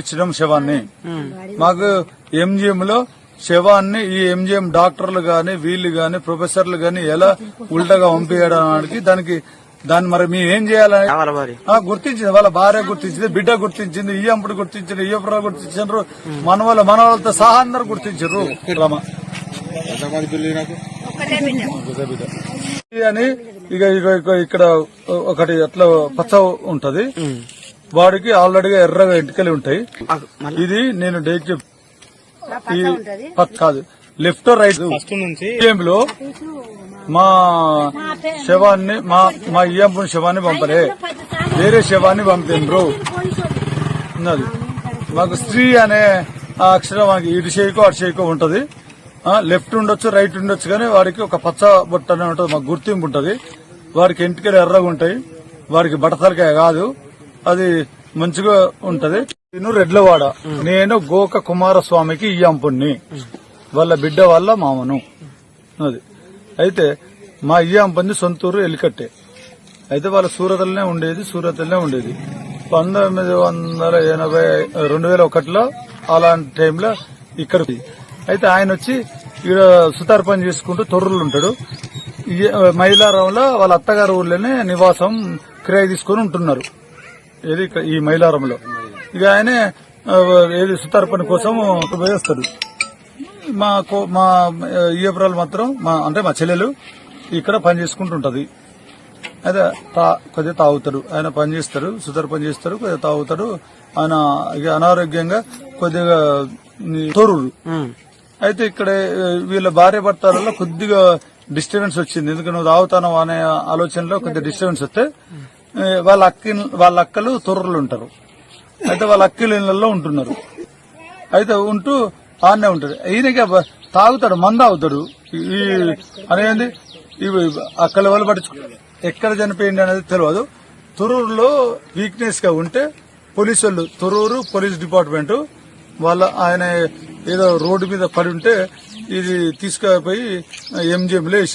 పంపించడం శవాన్ని. మాకు ఎంజిఎం లో శవాన్ని ఈ ఎంజిఎం డాక్టర్లు గాని వీళ్ళు గాని ప్రొఫెసర్లు గాని ఎలా ఉల్టాగా పంపించడానికి దాన్ని మరి మేము ఏం చేయాలని గుర్తించింది. వాళ్ళ భార్య గుర్తించింది, బిడ్డ గుర్తించింది, ఇయ్యంపుడు గుర్తించింది, ఇయ్యపురా గుర్తించారు, మనవాళ్ళతో సహా అందరు గుర్తించారు. అని ఇక ఇక్కడ ఒకటి అట్లా పచ్చ ఉంటది, వాడికి ఆల్రెడీగా ఎర్రగా ఎంటికలు ఉంటాయి. ఇది నేను డేట్ కాదు లెఫ్ట్ రైట్ లో మా శవాన్ని మా ఇయ్యంపుని శవాన్ని పంపలే, వేరే శవాన్ని పంపిండ్రు. మాకు స్త్రీ అనే అక్షరం మనకి ఇటు చేయకో అటు చేయకో ఉంటది. లెఫ్ట్ ఉండొచ్చు రైట్ ఉండొచ్చు కానీ వాడికి ఒక పచ్చ బొట్ట అనే ఉంటది, మాకు గుర్తింపు ఉంటది. వాడికి ఎంటికలు ఎర్రగా ఉంటాయి, వాడికి బట్టతలకాయ కాదు, అది మంచిగా ఉంటది. నేను రెడ్లవాడ, నేను గోక కుమారస్వామికి ఇయ్యంపుణ్ణి, వాళ్ళ బిడ్డ వాళ్ళ మామను. అది అయితే మా ఇయ్యంపంది సొంతూరు ఎలికట్టే. అయితే వాళ్ళ సూరతలనే ఉండేది 2001లో అలాంటి టైంలో ఇక్కడ. అయితే ఆయన వచ్చి ఇక్కడ సుతార్ పని చేసుకుంటూ తొర్రులు ఉంటాడు. మైలారంలో వాళ్ళ అత్తగారు ఊర్లోనే నివాసం కిరాయి తీసుకుని ఉంటున్నారు. ఏది ఈ మైలారంలో. ఇక ఆయనే ఏది సుతార్ పని కోసం వేస్తాడు. మా ఇయ్యపురాలు మాత్రం అంటే మా చెల్లెలు ఇక్కడ పని చేసుకుంటుంటది. అయితే కొద్దిగా తాగుతాడు, ఆయన పని చేస్తాడు, సుతార్ పని చేస్తాడు, కొద్దిగా తాగుతాడు. ఆయన ఇక అనారోగ్యంగా కొద్దిగా తోరుడు. అయితే ఇక్కడ వీళ్ళ భార్య భర్తలలో కొద్దిగా డిస్టర్బెన్స్ వచ్చింది. ఎందుకంటే నువ్వు తాగుతాను అనే ఆలోచనలో కొద్దిగా డిస్టర్బెన్స్ వస్తే వాళ్ళ అక్కలు తొర్రలు ఉంటారు. అయితే వాళ్ళ అక్కలు ఇళ్లలో ఉంటున్నారు. అయితే ఉంటూ ఆడనే ఉంటాడు. ఈయనకి తాగుతాడు, మందు తాగుతాడు. అనేది అక్కల వాళ్ళు పట్టించుకో ఎక్కడ చనిపోయింది అనేది తెలియదు. తొర్రూరులో వీక్నెస్ గా ఉంటే పోలీసు వాళ్ళు, తొర్రూరు పోలీస్ డిపార్ట్మెంట్ వాళ్ళ ఆయన ఏదో రోడ్డు మీద పడి ఉంటే ఇది తీసుకుపోయి ఎంజిఎంలో వేసారు.